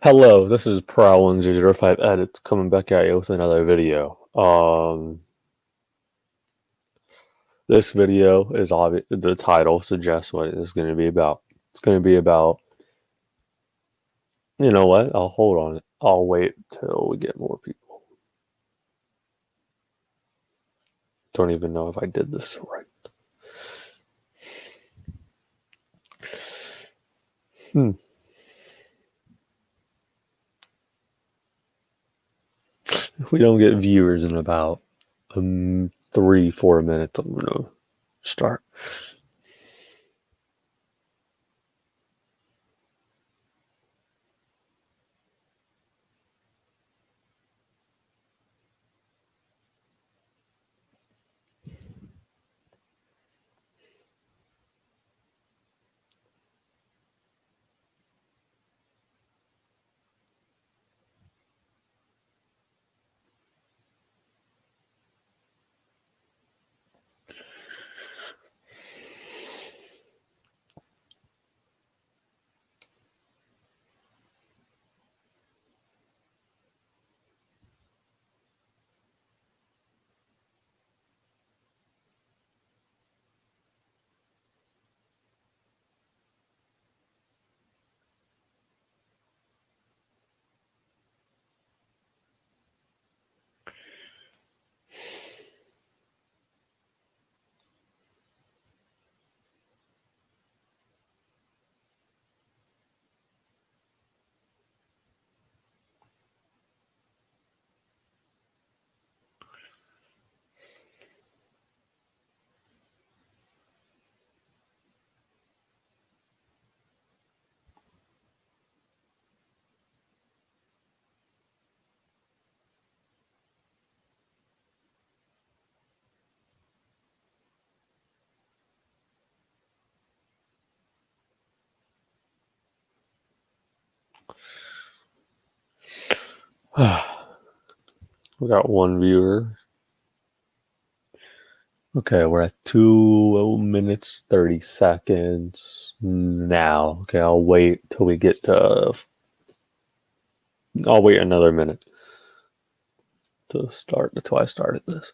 Hello, this is Prowl1005 Edits coming back at you with another video. This video is obvious. The title suggests what it is going to be about. It's going to be about. You know what? I'll hold on it. I'll wait till we get more people. Don't even know if I did this right. If we don't get viewers in about 3-4 minutes, I'm gonna start. We got one viewer. Okay, we're at 2 minutes 30 seconds now. Okay, I'll wait till we get to. I'll wait another minute to start. That's why I started this.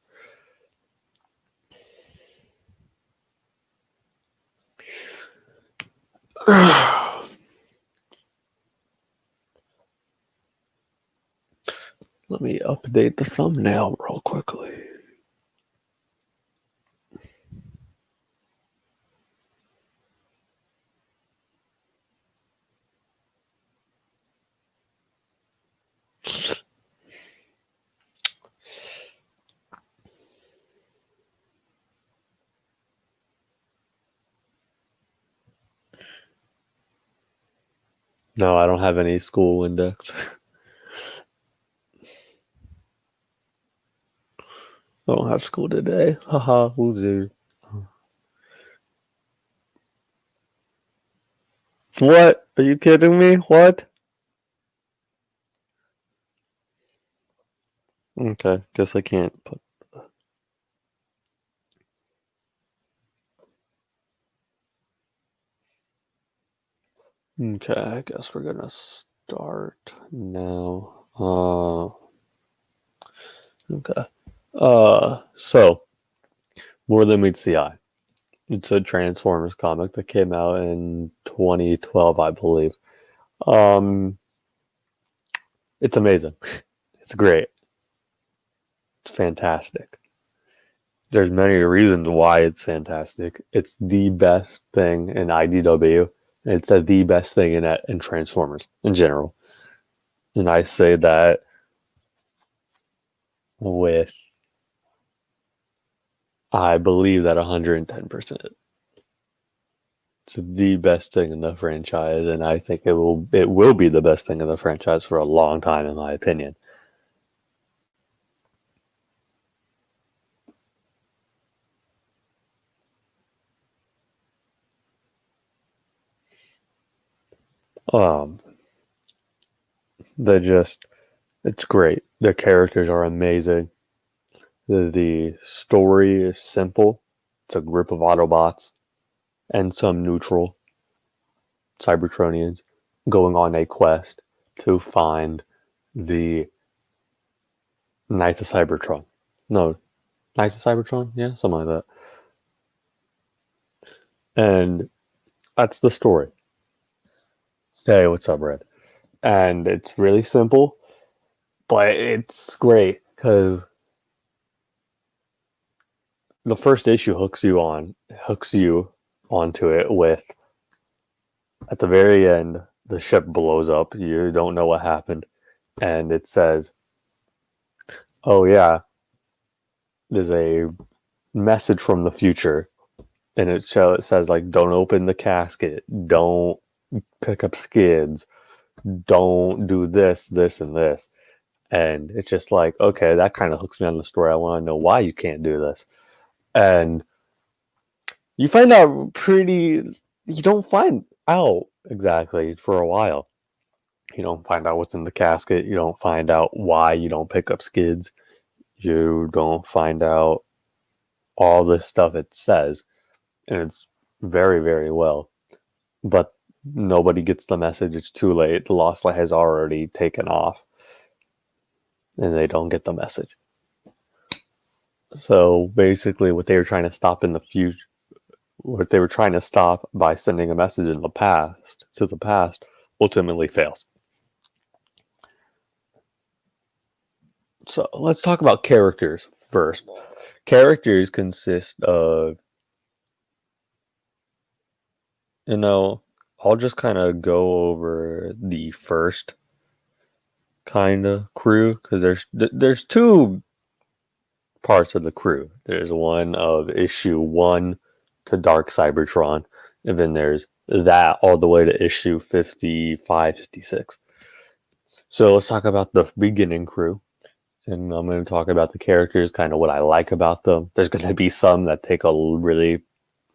Let me update the thumbnail real quickly. No, I don't have any school index. I don't have school today. Haha, loser. What? Are you kidding me? What? Okay, guess I can't put. Okay, I guess we're gonna start now. Okay. So More Than Meets the Eye. It's a Transformers comic that came out in 2012, I believe. Um, it's amazing. It's great. It's fantastic. There's many reasons why it's fantastic. It's the best thing in IDW. It's the best thing in Transformers in general. And I say that with, I believe that 110%. It's the best thing in the franchise, and I think it will be the best thing in the franchise for a long time, in my opinion. Um, they just It's great. The characters are amazing. The story is simple. It's a group of Autobots and some neutral Cybertronians going on a quest to find the Knights of Cybertron. No, Knights of Cybertron? Yeah, something like that. And that's the story. Hey, what's up, Red? And it's really simple, but it's great because the first issue hooks you onto it with, at the very end, the ship blows up. You don't know what happened. And it says, oh yeah, there's a message from the future. And it says, like, don't open the casket, don't pick up skids, don't do this, this, and this. And it's just like, okay, that kind of hooks me on the story. I want to know why you can't do this. And you find out you don't find out exactly for a while. You don't find out what's in the casket. You don't find out why you don't pick up skids. You don't find out all this stuff it says. And it's very, very well. But nobody gets the message. It's too late. The Lost Light has already taken off. And they don't get the message. So basically what they were trying to stop in the future, what they were trying to stop by sending a message in the past to the past, ultimately fails. So let's talk about characters first. Characters consist of, I'll just kind of go over the first kind of crew, because there's two parts of the crew. There's one of issue 1 to Dark Cybertron, and then there's that all the way to issue 55, 56. So let's talk about the beginning crew, and I'm going to talk about the characters, kind of what I like about them. There's going to be some that take a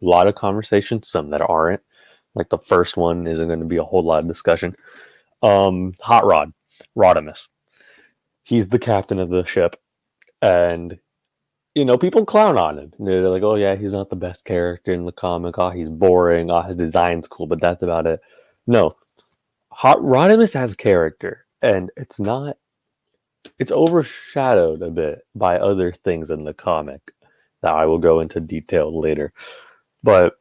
lot of conversation, some that aren't. Like the first one isn't going to be a whole lot of discussion. Hot Rod, Rodimus. He's the captain of the ship, and people clown on him. They're like, oh yeah, he's not the best character in the comic. Oh, he's boring. Oh, his design's cool, but that's about it. No, Rodimus has character, and it's overshadowed a bit by other things in the comic that I will go into detail later. But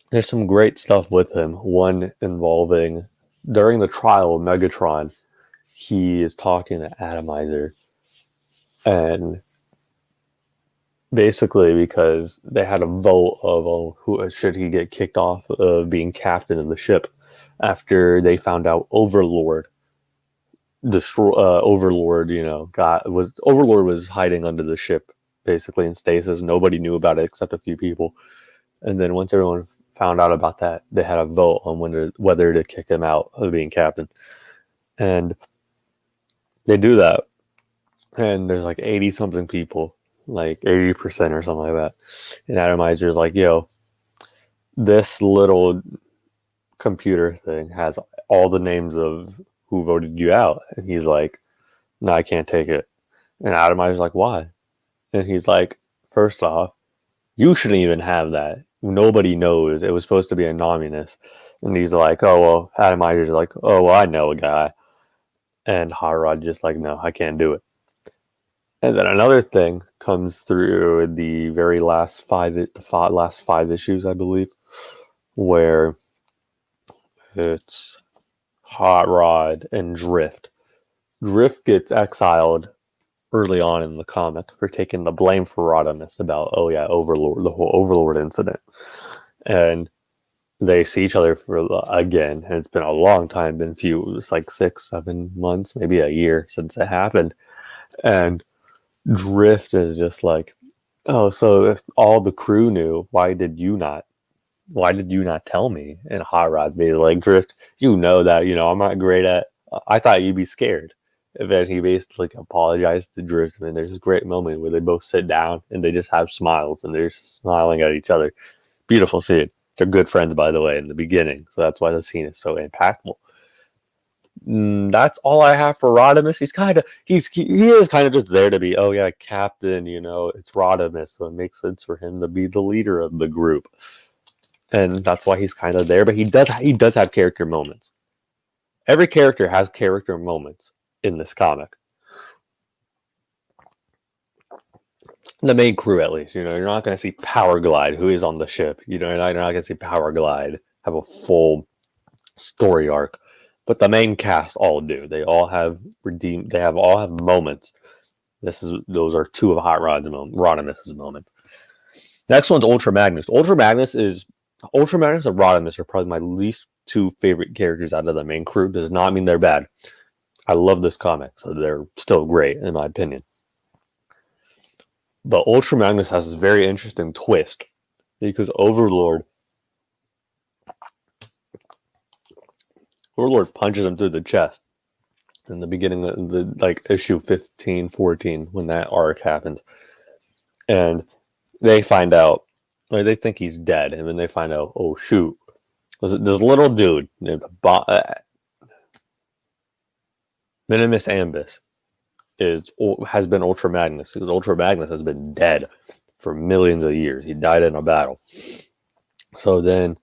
there's some great stuff with him. One involving, during the trial of Megatron, he is talking to Atomizer, and basically because they had a vote of who should he get kicked off of being captain of the ship after they found out Overlord was hiding under the ship basically in stasis. Nobody knew about it except a few people. And then once everyone found out about that, they had a vote on whether to kick him out of being captain. And they do that. And there's like 80 something people, like 80% or something like that. And Atomizer's like, yo, this little computer thing has all the names of who voted you out. And he's like, no, I can't take it. And Atomizer's like, why? And he's like, first off, you shouldn't even have that. Nobody knows. It was supposed to be anonymous. And he's like, oh, well, Atomizer's like, oh, well, I know a guy. And Hot Rod just like, no, I can't do it. And then another thing comes through the very last five issues, I believe, where it's Hot Rod and Drift. Drift gets exiled early on in the comic for taking the blame for Rodimus about, oh yeah, Overlord, the whole Overlord incident. And they see each other again, and it's been a long time, it's like 6-7 months, maybe a year since it happened. And Drift is just like, oh, so if all the crew knew, why did you not tell me? And Hot Rod made like, Drift, that, I'm not great at, I thought you'd be scared. And then he basically apologized to Drift, and there's this great moment where they both sit down and they just have smiles and they're smiling at each other. Beautiful scene. They're good friends, by the way, in the beginning, so that's why the scene is so impactful. That's all I have for Rodimus. He is kind of just there to be, oh yeah, captain, it's Rodimus, so it makes sense for him to be the leader of the group. And that's why he's kind of there, but he does have character moments. Every character has character moments in this comic. The main crew, at least, you're not going to see Power Glide, who is on the ship. You're not going to see Power Glide have a full story arc, but the main cast all do. They all have redeemed. They all have moments. Those are two of Hot Rodimus's moments. Next one's Ultra Magnus. Ultra Magnus and Rodimus are probably my least two favorite characters out of the main crew. Does not mean they're bad. I love this comic, so they're still great in my opinion. But Ultra Magnus has this very interesting twist because Overlord punches him through the chest in the beginning of the issue 15, 14, when that arc happens. And they find out, they think he's dead, and then they find out, oh shoot, this little dude named Minimus Ambus has been Ultra Magnus, because Ultra Magnus has been dead for millions of years. He died in a battle. So then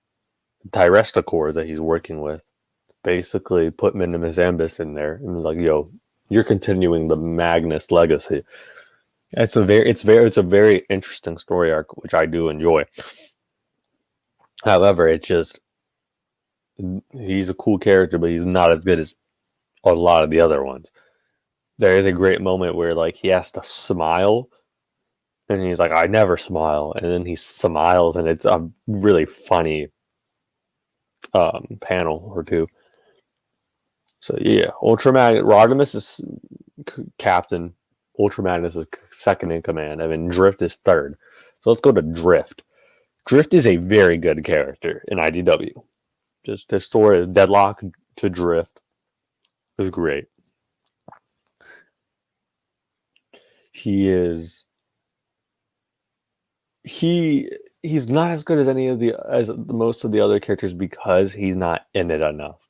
Tyrestacor that he's working with basically put Minimus Ambus in there and was like, yo, you're continuing the Magnus legacy. It's a very interesting story arc, which I do enjoy. However, he's a cool character, but he's not as good as a lot of the other ones. There is a great moment where he has to smile, and he's like, I never smile, and then he smiles, and it's a really funny panel or two. So yeah, Rodimus is captain, Ultra Magnus is second in command, and then Drift is third. So let's go to Drift. Drift is a very good character in IDW. Just his story is Deadlock to Drift is great. He's not as good as most of the other characters because he's not in it enough.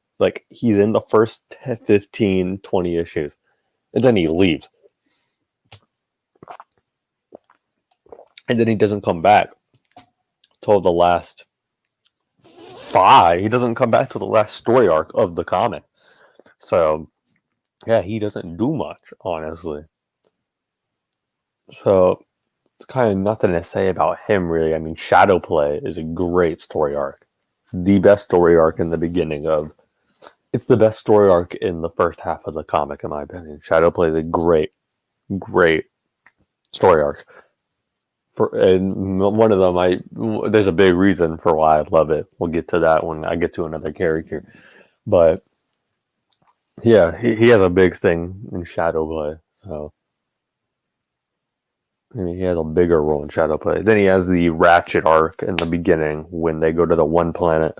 He's in the first 15, 20 issues, and then he leaves. And then he doesn't come back till the last 5. He doesn't come back to the last story arc of the comic. So, yeah, he doesn't do much, honestly. So, it's kind of nothing to say about him, really. I mean, Shadowplay is a great story arc. It's the best story arc in the beginning of... It's the best story arc in the first half of the comic, in my opinion. Shadowplay is a great, great story arc. And one of them, there's a big reason for why I love it. We'll get to that when I get to another character. But, yeah, he has a big thing in Shadowplay, so... I mean, he has a bigger role in Shadowplay. Then he has the Ratchet arc in the beginning when they go to the one planet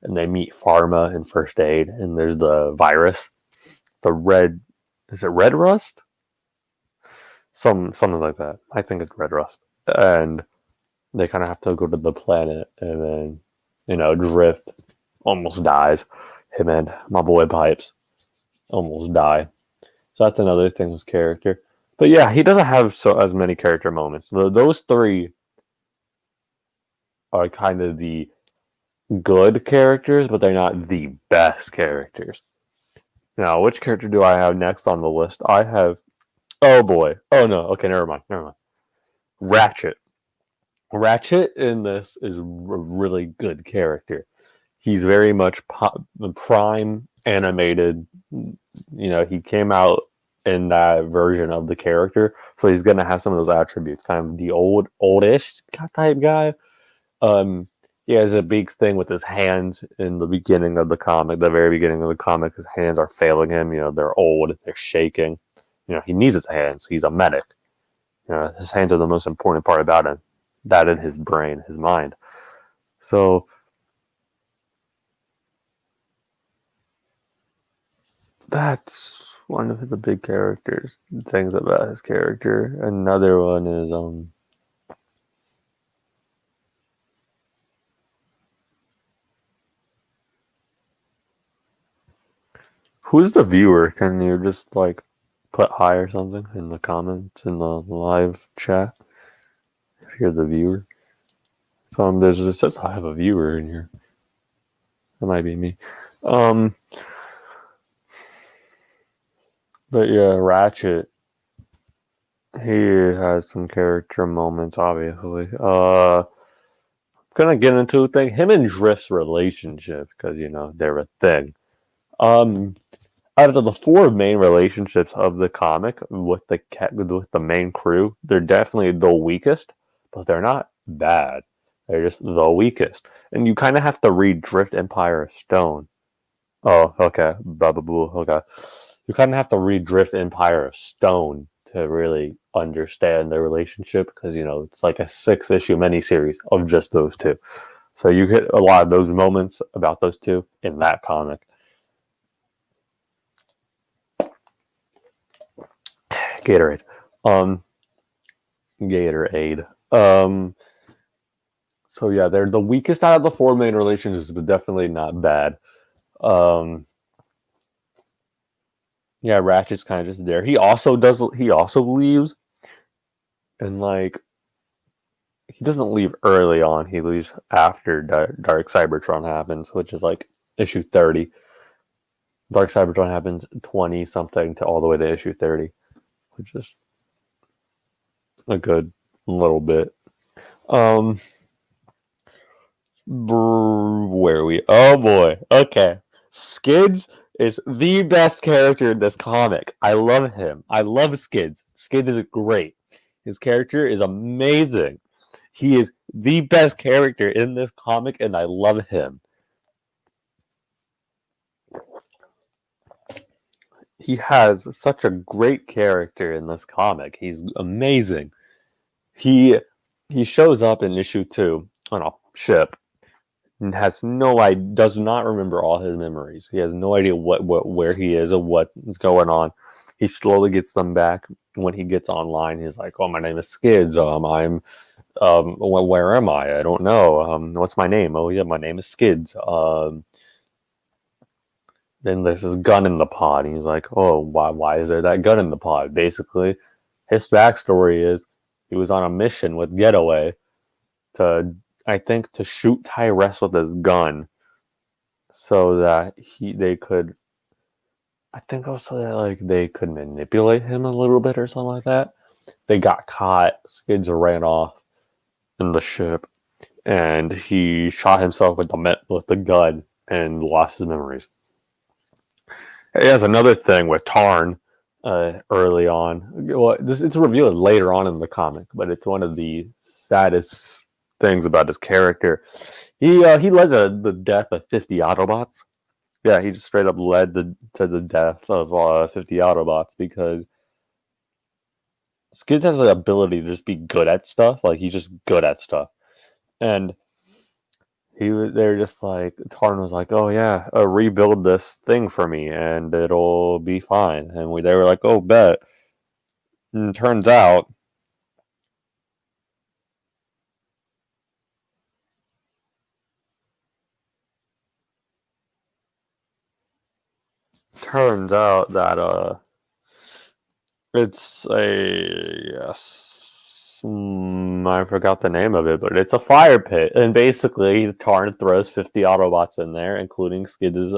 and they meet Pharma in First Aid, and there's the virus. Is it Red Rust? Something like that. I think it's Red Rust. And they kind of have to go to the planet, and then, Drift almost dies. Him and my boy Pipes almost die. So that's another thing with character. But yeah, he doesn't have as many character moments. Those 3 are kind of the good characters, but they're not the best characters. Now, which character do I have next on the list? I have... Oh boy. Oh no. Okay, never mind. Ratchet. Ratchet in this is a really good character. He's very much prime animated. He came out in that version of the character, so he's gonna have some of those attributes, kind of the oldish type guy. He has a big thing with his hands in the beginning of the comic. The very beginning of the comic, his hands are failing him. They're old, they're shaking. He needs his hands. He's a medic. His hands are the most important part about him. That and his brain, his mind. So that's one of the big things about his character. Another one is who's the viewer? Can you just put hi or something in the comments in the live chat if you're the viewer? It says I have a viewer in here. That might be me. But yeah, Ratchet, he has some character moments, obviously. Gonna get into a thing. Him and Drift's relationship, because they're a thing. Um, Out of the four main relationships of the comic with the main crew, they're definitely the weakest, but they're not bad. They're just the weakest, and you kind of have to read Drift Empire of Stone. Oh, okay, blah blah blah. Okay, you kind of have to read Drift Empire of Stone to really understand their relationship because it's like a 6-issue miniseries of just those two. So you get a lot of those moments about those two in that comic. Gatorade. Um, Gatorade. So yeah, they're the weakest out of the four main relationships, but definitely not bad. Um, yeah, Ratchet's kind of just there. He also does. He also leaves, and like he doesn't leave early on. He leaves after Dark Cybertron happens, which is like issue 30. Dark Cybertron happens 20 something to all the way to issue 30, which is a good little bit. Um, where are we? Oh boy. Okay. Skids is the best character in this comic. I love him. I love Skids. Skids is great. His character is amazing. He is the best character in this comic, and I love him. He has such a great character in this comic. He's amazing. He he shows up in issue 2 on a ship and does not remember all his memories. He has no idea where he is or what is going on. He slowly gets them back. When he gets online, he's like, "Oh, my name is Skids. Where am I? I don't know. What's my name? Oh yeah, my name is Skids." Then there's this gun in the pod. And he's like, "Oh, why is there that gun in the pod?" Basically, his backstory is he was on a mission with Getaway to, I think, to shoot Tyrese with his gun so that they could, I think also that like they could manipulate him a little bit or something like that. They got caught. Skids ran off in the ship, and he shot himself with the gun and lost his memories. He has another thing with Tarn early on. Well, it's revealed later on in the comic, but it's one of the saddest things about his character. He led the death of 50 Autobots. Yeah, he just straight up led to the death of 50 Autobots because Skids has the ability to just be good at stuff. Like he's just good at stuff, and they're just like Tarn was like, "Oh yeah, rebuild this thing for me, and it'll be fine." And they were like, "Oh, bet." And turns out that it's I forgot the name of it, but it's a fire pit, and basically Tarn throws 50 Autobots in there, including Skid's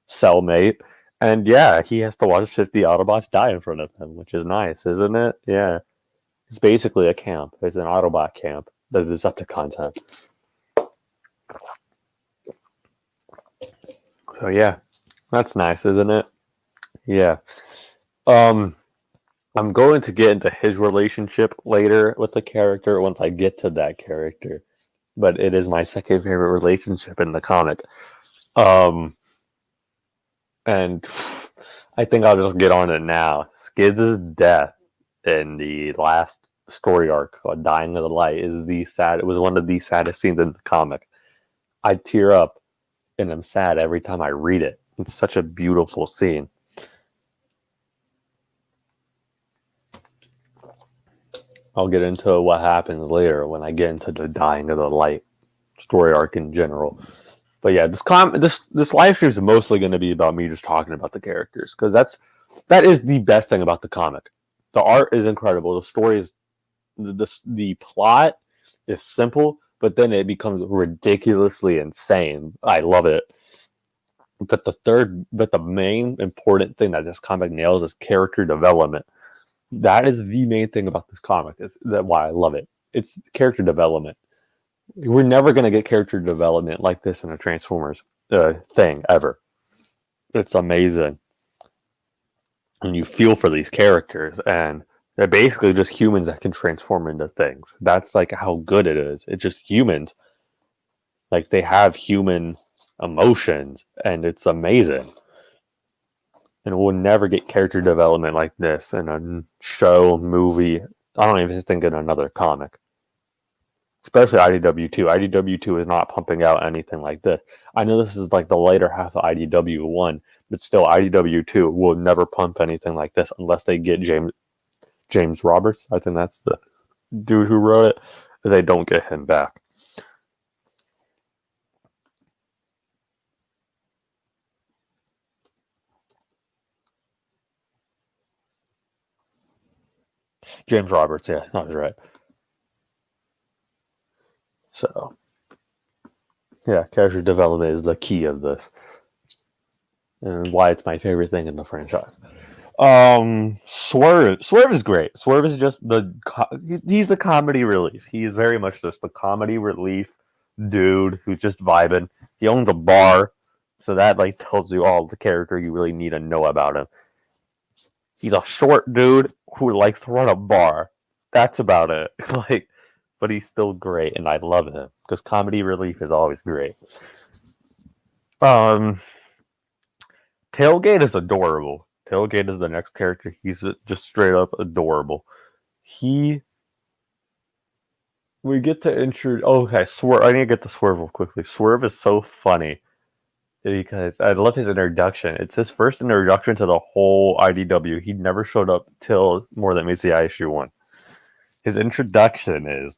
cellmate, and yeah, he has to watch 50 Autobots die in front of him, which is nice, isn't it? Yeah, it's basically a camp. It's an Autobot camp. The Decepticons have. So yeah, that's nice, isn't it? Yeah. Um, I'm going to get into his relationship later with the character once I get to that character, but it is my second favorite relationship in the comic. Um, and I think I'll just get on it now. Skids' death in the last story arc called "Dying of the Light" is the sad. It was one of the saddest scenes in the comic. I tear up and I'm sad every time I read it. It's such a beautiful scene. I'll get into what happens later when I get into the Dying of the Light story arc in general. But yeah, this live stream is mostly going to be about me just talking about the characters because that is the best thing about the comic. The art is incredible. The story is the plot is simple, but then it becomes ridiculously insane. I love it. But the main important thing that this comic nails is character development. That is the main thing about this comic. Is that why I love it? It's character development. We're never going to get character development like this in a Transformers thing ever. It's amazing, and you feel for these characters, and they're basically just humans that can transform into things. That's like how good it is. It's just humans. Like they have human emotions, and it's amazing. And we'll never get character development like this in a show, movie. I don't even think in another comic. Especially IDW2. IDW2 is not pumping out anything like this. I know this is like the later half of IDW1, but still, IDW2 will never pump anything like this unless they get James Roberts. I think that's the dude who wrote it. They don't get him back. James Roberts, yeah, no, you're right. So, yeah, character development is the key of this, and why it's my favorite thing in the franchise. Swerve is great. Swerve is just he's the comedy relief. He is very much just the comedy relief dude who's just vibing. He owns a bar, so that like tells you all the character you really need to know about him. He's a short dude who likes to run a bar. That's about it. Like, but he's still great, and I love him because comedy relief is always great. Um, Tailgate is adorable. Tailgate is the next character. He's just straight up adorable. We get to introduce. Oh, okay, Swerve. I need to get the Swerve real quickly. Swerve is so funny because I love his introduction. It's his first introduction to the whole IDW. He never showed up till More Than Meets the Eye issue 1. His introduction is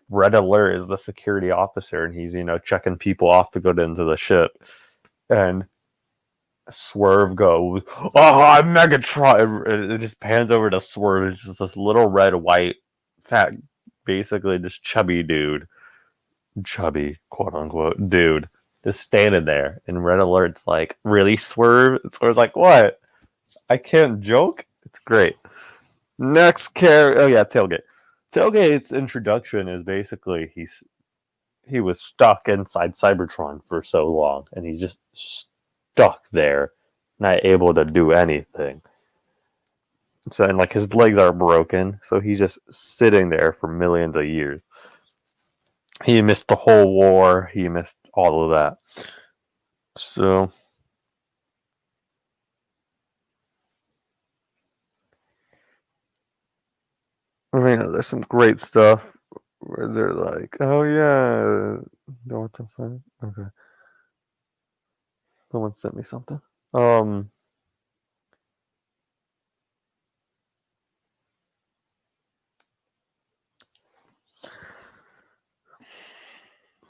Red Alert is the security officer, and he's checking people off to go into the ship, and Swerve goes, "Oh, I'm Megatron!" It just pans over to Swerve. It's just this little red, white, fat, basically just chubby dude, chubby quote unquote dude, just standing there. And Red Alert's like, "Really, Swerve?" And Swerve's like, "What? I can't joke." It's great. Next character. Oh yeah, Tailgate. Tailgate's introduction is basically he was stuck inside Cybertron for so long, and he's just stuck there, not able to do anything. So, and like his legs are broken, so he's just sitting there for millions of years. He missed the whole war. He missed all of that. So, I mean, there's some great stuff where they're like, "Oh yeah, no, what the fuck?" Okay, someone sent me something. Um,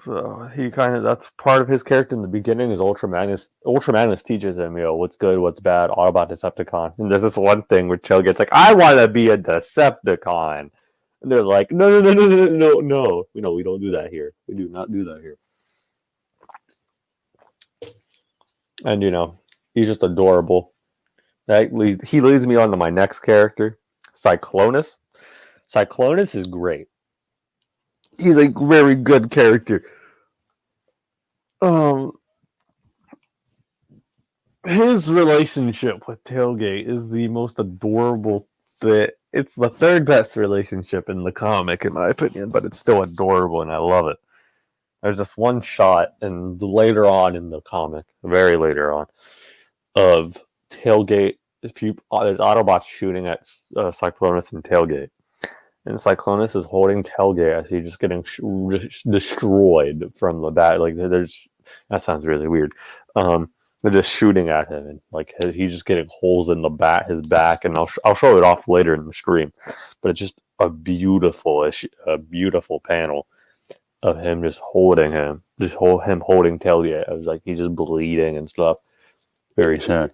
So he kind of that's part of his character in the beginning is Ultramanus. Ultramanus teaches him, what's good, what's bad, all about Decepticon. And there's this one thing where Tail gets like, I want to be a Decepticon, and they're like, no, no, no, no, no, no, no. We don't do that here. We do not do that here. And he's just adorable. He leads me on to my next character, Cyclonus. Cyclonus is great. He's a very good character. His relationship with Tailgate is the most adorable bit. It's the third best relationship in the comic, in my opinion, but it's still adorable, and I love it. There's this one shot, and later on in the comic, very later on, of Tailgate. There's Autobots shooting at Cyclonus and Tailgate, and Cyclonus is holding Tailgate as he's just getting destroyed from the back. Like that sounds really weird. They're just shooting at him, and like he's just getting holes in his back, and I'll show it off later in the stream. But it's just a beautiful panel of him just holding him, holding Tailgate. I was like, he's just bleeding and stuff. Very sad.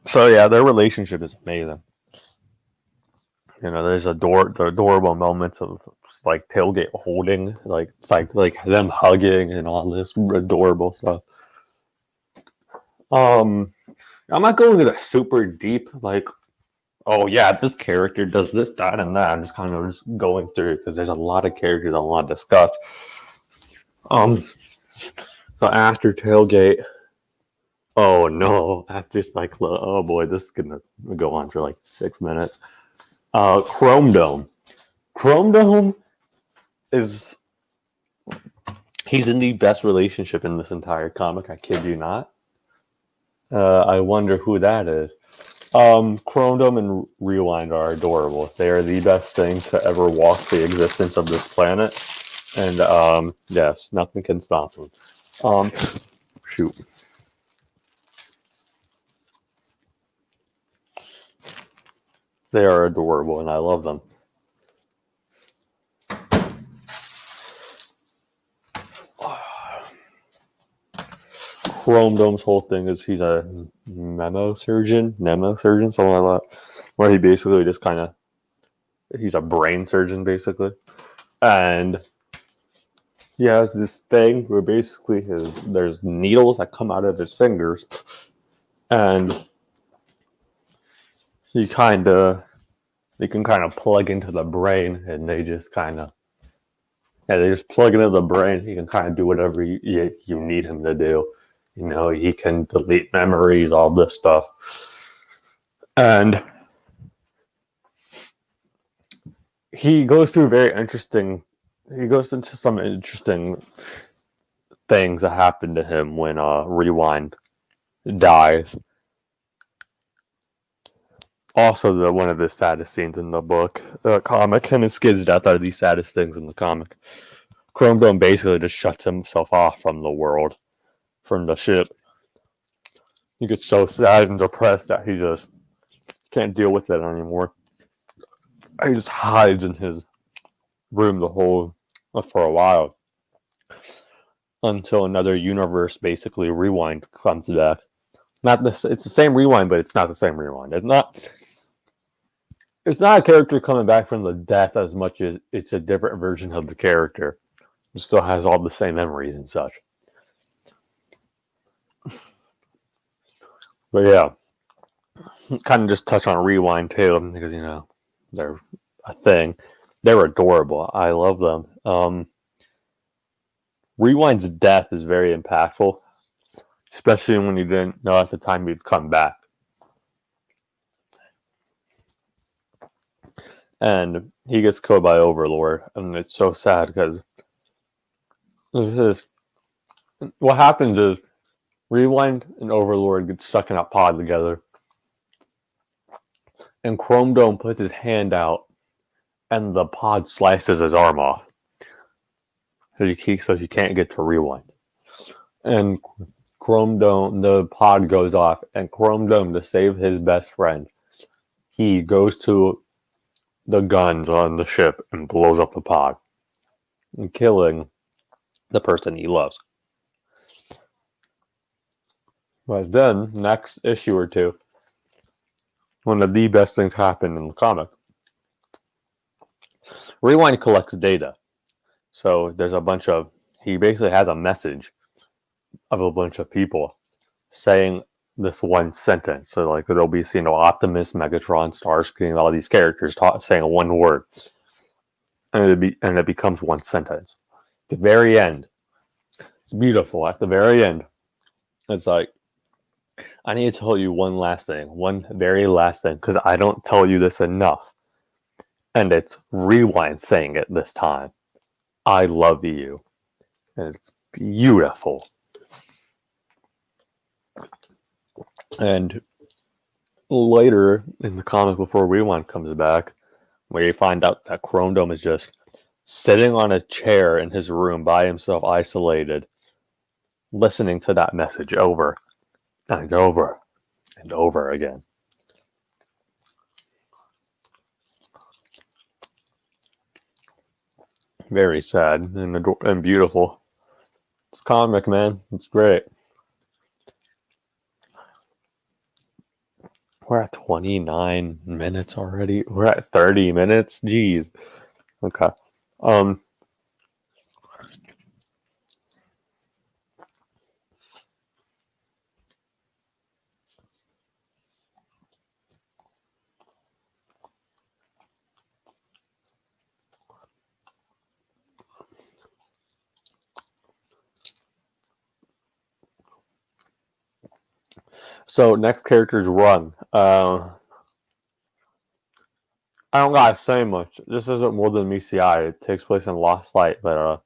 So yeah, their relationship is amazing. there's the adorable moments of like Tailgate holding, like it's like them hugging and all this adorable stuff. I'm not going to the super deep, like, oh yeah, this character does this, that, and that. I'm just kind of just going through because there's a lot of characters I want to discuss. So after Tailgate, oh no, after Cyclone, oh boy, this is gonna go on for like 6 minutes. Chrome Dome. Chrome Dome is he's in the best relationship in this entire comic. I kid you not. I wonder who that is. Chrome Dome and Rewind are adorable. They are the best thing to ever walk the existence of this planet. And yes, nothing can stop them. Shoot. They are adorable and I love them. Chrome Dome's whole thing is he's a nemosurgeon, something like that, where he basically just kind of, he's a brain surgeon basically, and he has this thing where basically there's needles that come out of his fingers, and he can kind of plug into the brain, and they just plug into the brain. He can kind of do whatever you need him to do. He can delete memories, all this stuff. And he goes into some interesting things that happen to him when Rewind dies. Also, one of the saddest scenes in the comic, and his kid's death are the saddest things in the comic. Chrome Dome basically just shuts himself off from the world, from the ship. He gets so sad and depressed that he just can't deal with it anymore. He just hides in his room for a while until another universe, basically Rewind, comes back. It's the same Rewind, but it's not the same Rewind. It's not a character coming back from the death as much as it's a different version of the character. It still has all the same memories and such. But yeah, kind of just touch on Rewind too, because they're a thing. They're adorable. I love them. Rewind's death is very impactful, especially when you didn't know at the time he'd come back. And he gets killed by Overlord, and it's so sad because what happens is Rewind and Overlord get stuck in a pod together, and Chrome Dome puts his hand out, and the pod slices his arm off, so he can't get to Rewind. And Chrome Dome, the pod goes off, and Chrome Dome, to save his best friend, he goes to the guns on the ship and blows up the pod, and killing the person he loves. But then, next issue or two, one of the best things happen in the comic. Rewind collects data. So there's he basically has a message of a bunch of people saying this one sentence. So like there'll be Optimus, Megatron, Starscream, all these characters saying one word, and it becomes one sentence. At the very end, it's beautiful. At the very end, it's like, I need to tell you one very last thing, because I don't tell you this enough. And it's Rewind saying it this time. I love you. And it's beautiful. And later in the comic, before Rewind comes back, where you find out that Chrome Dome is just sitting on a chair in his room by himself, isolated, listening to that message over and over and over again. Very sad and beautiful. It's comic, man. It's great. We're at 29 minutes already. We're at 30 minutes. Jeez. Okay. Um. So next character's Run. I don't gotta say much. This isn't more than meets the eye. It takes place in Lost Light, but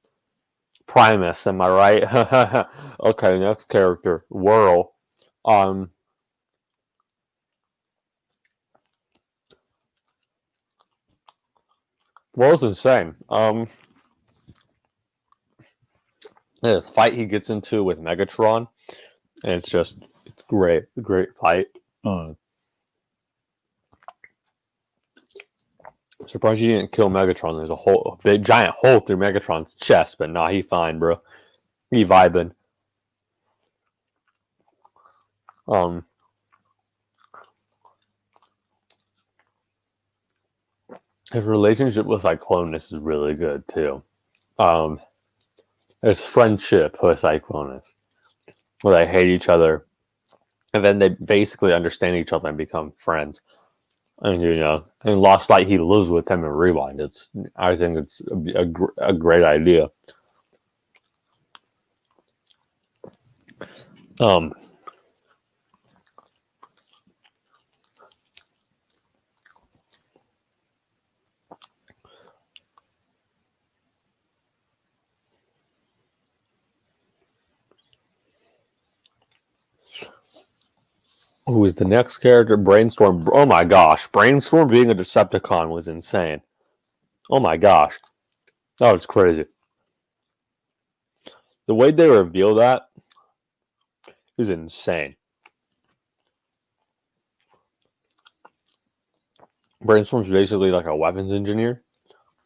Primus, am I right? Okay, next character, Whirl. Um, Whirl's insane. This fight he gets into with Megatron, and it's great, great fight. Surprised you didn't kill Megatron. There's a big giant hole through Megatron's chest, but nah, he fine, bro. He vibing. Um, his relationship with Cyclonus is really good too. Um, his friendship with Cyclonus, where they hate each other, and then they basically understand each other and become friends. And in Lost Light, he lives with him in Rewind. I think it's a great idea. Um, who is the next character? Brainstorm. Oh my gosh, Brainstorm being a Decepticon was insane. Oh my gosh, that was crazy. The way they reveal that is insane. Brainstorm's basically like a weapons engineer,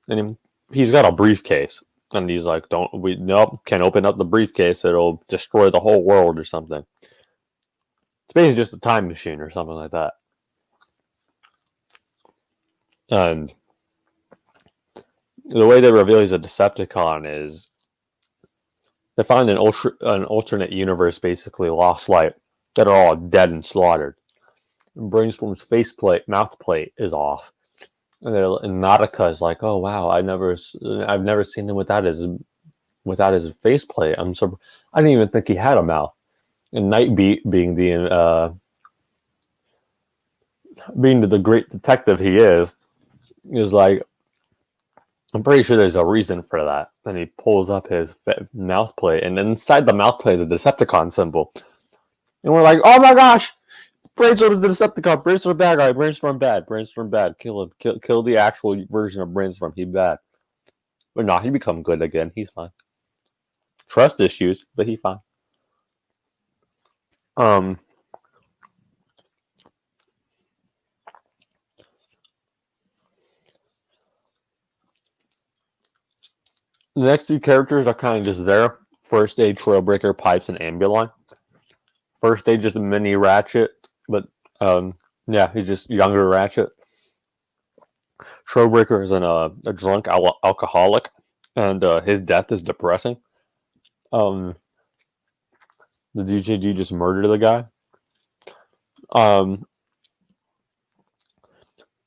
and he's got a briefcase, and he's like, nope, can't open up the briefcase. It'll destroy the whole world or something." It's basically just a time machine or something like that. And the way they reveal he's a Decepticon is they find an alternate universe, basically Lost Light, that are all dead and slaughtered. And Brainstorm's mouth plate is off, and Nautica is like, "Oh wow, I've never seen him without his faceplate. I didn't even think he had a mouth." And Nightbeat, being the great detective he is like, "I'm pretty sure there's a reason for that." Then he pulls up his mouth plate, and inside the mouth plate is a Decepticon symbol. And we're like, "Oh my gosh! Brainstorm is the Decepticon. Brainstorm bad guy. Brainstorm bad. Brainstorm bad. Kill him. Kill the actual version of Brainstorm. He bad." But no, he become good again. He's fine. Trust issues, but he fine. Um, the next two characters are kind of just there. First stage, Trailbreaker, Pipes, and Ambulon. First stage is a mini Ratchet, but yeah, he's just younger Ratchet. Trailbreaker is a drunk alcoholic, and his death is depressing. The DJG just murdered the guy.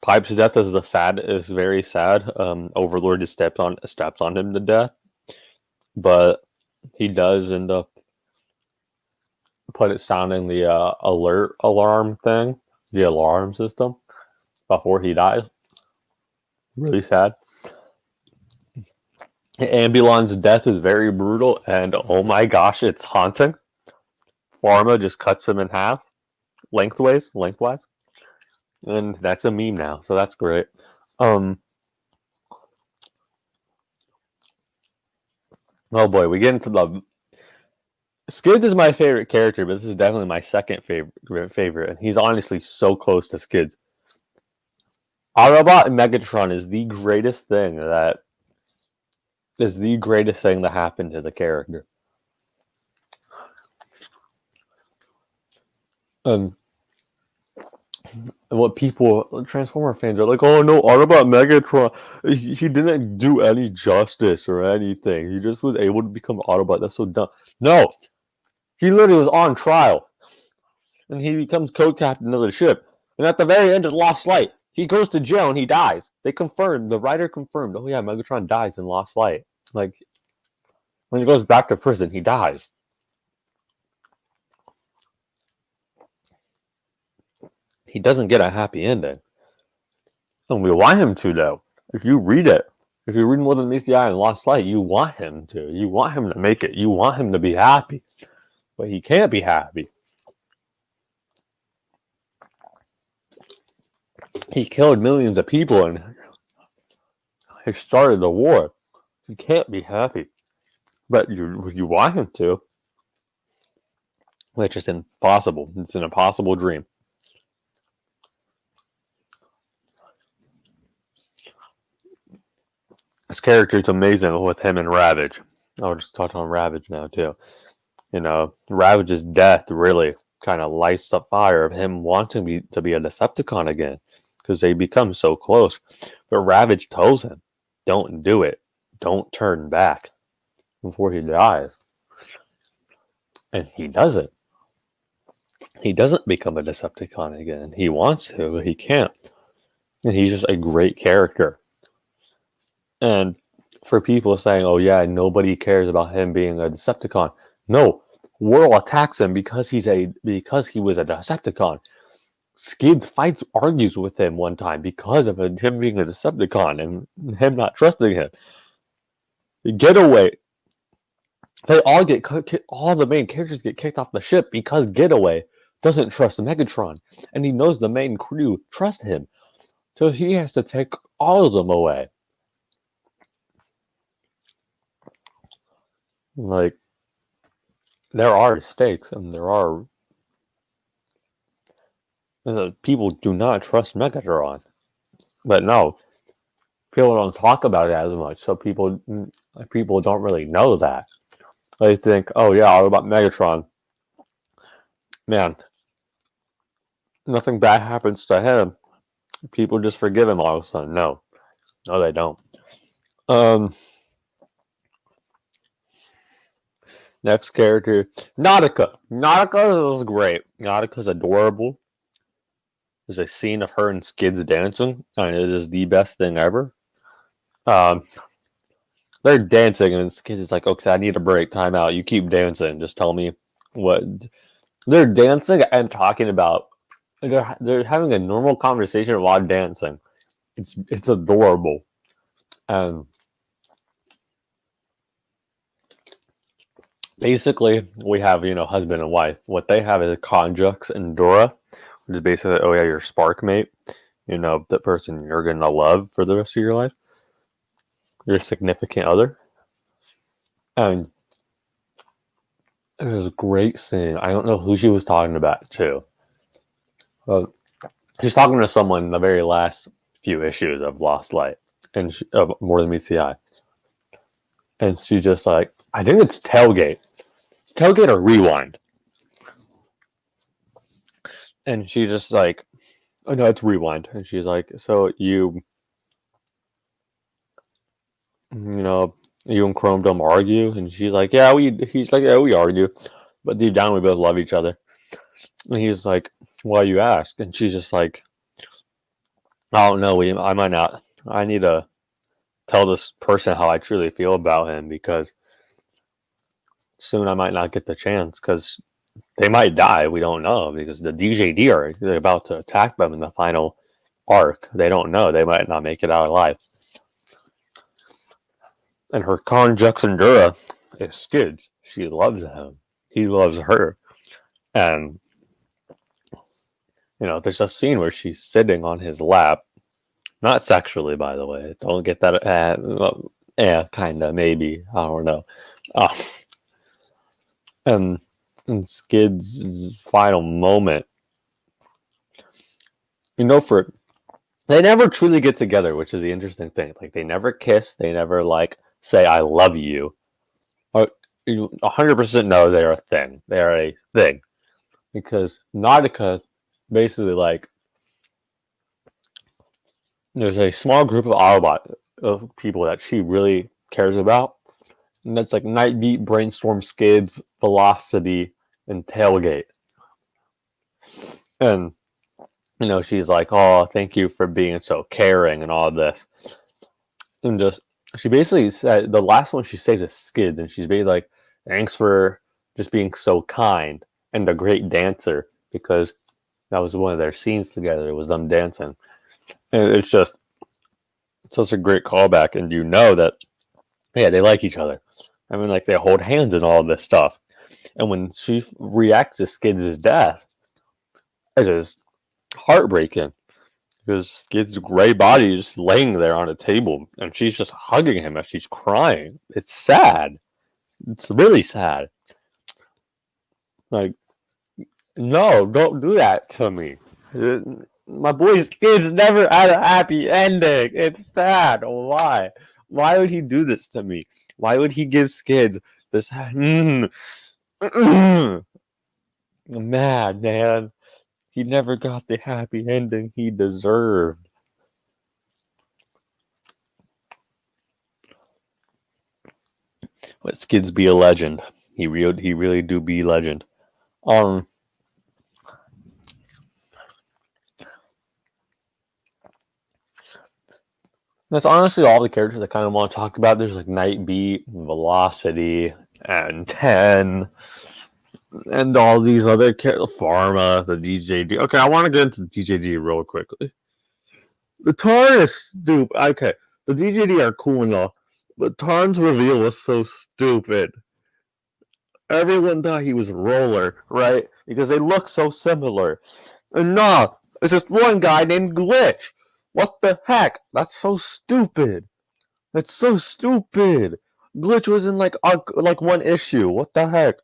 Pipe's death is very sad. Overlord just steps on him to death, but he does end up sounding the alert alarm thing, the alarm system, before he dies. Really sad. Ambulon's death is very brutal, and oh my gosh, it's haunting. Pharma just cuts him in half, lengthwise, and that's a meme now, so that's great. Oh boy, we get into the Skids is my favorite character, but this is definitely my second favorite, and he's honestly so close to Skids. Autobot and Megatron is the greatest thing that happened to the character. what people, Transformer fans are like, oh no, Autobot Megatron, he didn't do any justice or anything. He just was able to become Autobot. That's so dumb. No, he literally was on trial, and he becomes co-captain of the ship. And at the very end of Lost Light, he goes to jail and he dies. They confirmed, the writer confirmed, oh yeah, Megatron dies in Lost Light. Like, when he goes back to prison, he dies. He doesn't get a happy ending. And we want him to, though. If you read it, if you read More Than Meets the Eye and Lost Light, you want him to. You want him to make it. You want him to be happy. But he can't be happy. He killed millions of people and he started the war. He can't be happy. But you want him to. It's just impossible. It's an impossible dream. This character is amazing with him and Ravage. I'll just touch on Ravage now, too. You know, Ravage's death really kind of lights the fire of him wanting to be a Decepticon again, because they become so close. But Ravage tells him, don't do it. Don't turn back before he dies. And he doesn't. He doesn't become a Decepticon again. He wants to, but he can't. And he's just a great character. And for people saying, oh yeah, nobody cares about him being a Decepticon. No, Whirl attacks him because he was a Decepticon. Skids argues with him one time because of him being a Decepticon and him not trusting him. Getaway, they all all the main characters get kicked off the ship because Getaway doesn't trust Megatron, and he knows the main crew trust him, so he has to take all of them away. Like, there are mistakes, and people do not trust Megatron. But no, people don't talk about it as much, so people don't really know that. They think, oh yeah, all about Megatron. Man, nothing bad happens to him. People just forgive him all of a sudden. No, they don't. Next character, Nautica. Nautica is great. Nautica's adorable. There's a scene of her and Skids dancing, and it is the best thing ever. They're dancing, and Skids is like, okay, I need a break, time out. You keep dancing. Just tell me what. They're dancing and talking about. They're having a normal conversation while dancing. It's adorable. Basically, we have, husband and wife. What they have is Conjux and Dora, which is basically, oh yeah, your spark mate. The person you're going to love for the rest of your life. Your significant other. And it was a great scene. I don't know who she was talking about, too. She's talking to someone in the very last few issues of Lost Light and of More Than Meets the Eye. And she's just like, I think it's Tailgate. It's Tailgate or Rewind. And she's just like, oh no, it's Rewind. And she's like, so you and Chrome Dome argue? And she's like, he's like, yeah, we argue. But deep down, we both love each other. And he's like, why you ask? And she's just like, I don't know, I might not. I need to tell this person how I truly feel about him, because soon I might not get the chance, because they might die. We don't know, because the DJD are about to attack them in the final arc. They don't know. They might not make it out alive. And her Conjux Endura is Skids. She loves him. He loves her. And, there's a scene where she's sitting on his lap. Not sexually, by the way. Don't get that. Kind of, maybe. I don't know. And Skids' final moment. They never truly get together, which is the interesting thing. Like, they never kiss. They never, say, I love you. Or, you 100% know they're a thing. They're a thing. Because Nautica basically, there's a small group of Autobot of people that she really cares about, and that's like Nightbeat, Brainstorm, Skids, Velocity, and Tailgate. And she's like, "Oh, thank you for being so caring and all this." And just she basically said the last one she saved is Skids, and she's basically like, "Thanks for just being so kind and a great dancer," because that was one of their scenes together. It was them dancing, and it's just such a great callback, and that yeah, they like each other. I mean, like they hold hands and all this stuff. And when she reacts to Skids' death, it is heartbreaking because Skid's gray body is just laying there on a table, and she's just hugging him as she's crying. It's sad. It's really sad. Like, no, don't do that to me. My boy's Skid's never had a happy ending. It's sad. Why? Why would he do this to me? Why would he give Skids this? Mad man. He never got the happy ending he deserved. Let Skids be a legend. He really do be legend. That's honestly all the characters I kind of want to talk about. There's like Nightbeat, Velocity, and 10, and all these other characters. Pharma, the DJD. Okay, I want to get into DJD real quickly. The Tarn is stupid. Okay, the DJD are cool enough, but Tarn's reveal was so stupid. Everyone thought he was Roller, right? Because they look so similar. And no, it's just one guy named Glitch. What the heck? That's so stupid. That's so stupid. Glitch was in like one issue. What the heck?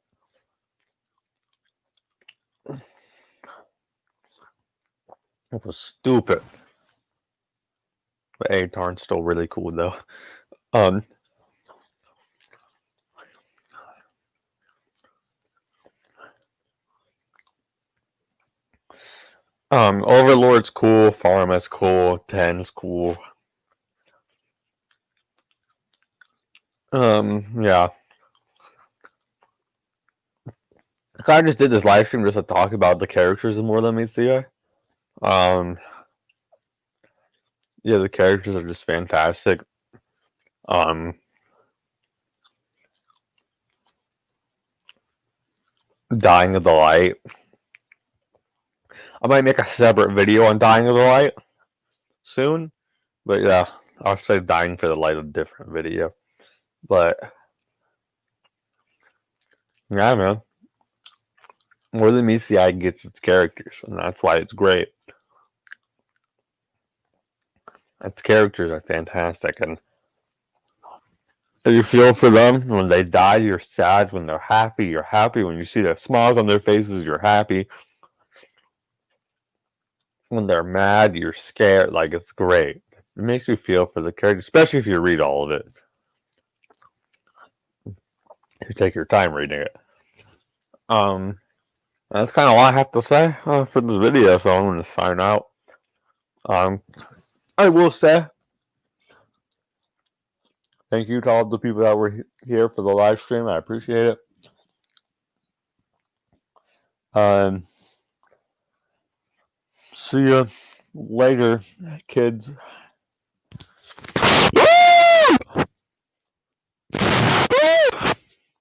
It was stupid. But Tarn's still really cool though. Overlord's cool, Pharma's cool, 10's cool. Yeah. I just did this live stream just to talk about the characters in More Than Meets the Eye. Yeah, the characters are just fantastic. Dying of the Light. I might make a separate video on Dying of the Light soon, but yeah, I'll say Dying for the Light a different video. But yeah, man, More Than Meets the Eye gets its characters, and that's why it's great. Its characters are fantastic, and you feel for them when they die. You're sad. When they're happy, you're happy. When you see the smiles on their faces, you're happy. When they're mad, you're scared. Like, it's great. It makes you feel for the character, especially if you read all of it. You take your time reading it. That's kind of all I have to say for this video, so I'm going to sign out. I will say thank you to all the people that were here for the live stream. I appreciate it. See you later, kids.